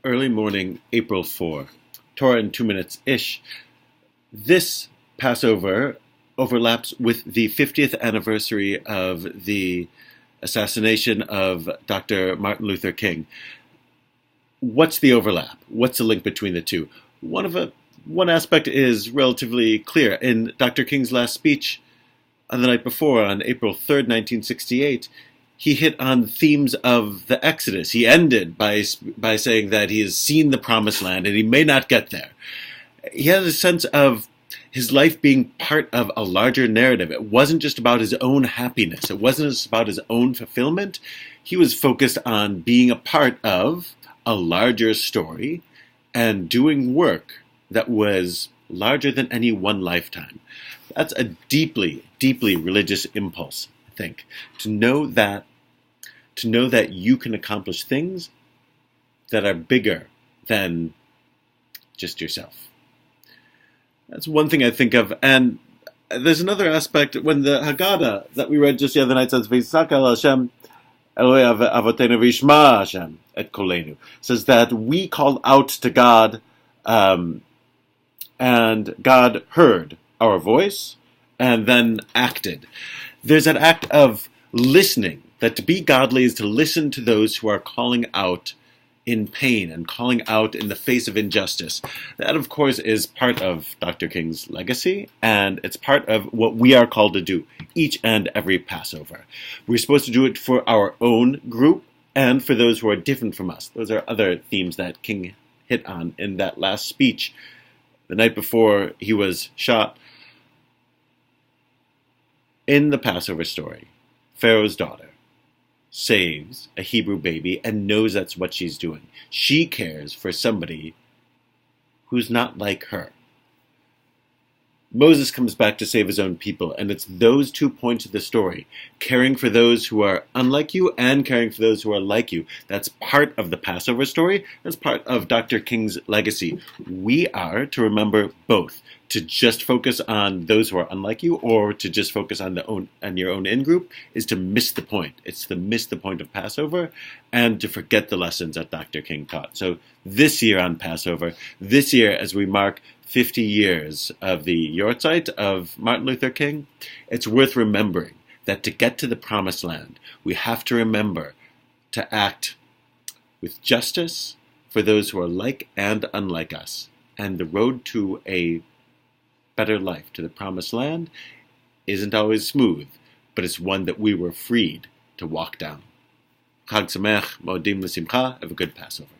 Early morning, April 4. Torah in 2 minutes-ish. This Passover overlaps with the 50th anniversary of the assassination of Dr. Martin Luther King. What's the overlap? What's the link between the two? One aspect is relatively clear. In Dr. King's last speech on the night before, on April 3rd, 1968, he hit on themes of the Exodus. He ended by saying that he has seen the Promised Land and he may not get there. He had a sense of his life being part of a larger narrative. It wasn't just about his own happiness. It wasn't just about his own fulfillment. He was focused on being a part of a larger story and doing work that was larger than any one lifetime. That's a deeply, deeply religious impulse, I think, to know that you can accomplish things that are bigger than just yourself. That's one thing I think of. And there's another aspect when the Haggadah that we read just the other night says, V'yisakal Hashem Eloi avotenu v'yishma Hashem et kolenu, says that we called out to God, and God heard our voice and then acted. There's an act of listening, that to be godly is to listen to those who are calling out in pain and calling out in the face of injustice. That, of course, is part of Dr. King's legacy, and it's part of what we are called to do each and every Passover. We're supposed to do it for our own group and for those who are different from us. Those are other themes that King hit on in that last speech the night before he was shot. In the Passover story, Pharaoh's daughter saves a Hebrew baby and knows that's what she's doing. She cares for somebody who's not like her. Moses comes back to save his own people, and it's those 2 points of the story, caring for those who are unlike you and caring for those who are like you. That's part of the Passover story. That's part of Dr. King's legacy. We are to remember both, to just focus on those who are unlike you or to just focus on your own in-group is to miss the point. It's to miss the point of Passover and to forget the lessons that Dr. King taught. So this year on Passover, this year as we mark 50 years of the Yortzeit of Martin Luther King, it's worth remembering that to get to the Promised Land, we have to remember to act with justice for those who are like and unlike us. And the road to a better life, to the Promised Land, isn't always smooth, but it's one that we were freed to walk down. Chag Sameach, Moedim L'Simcha, have a good Passover.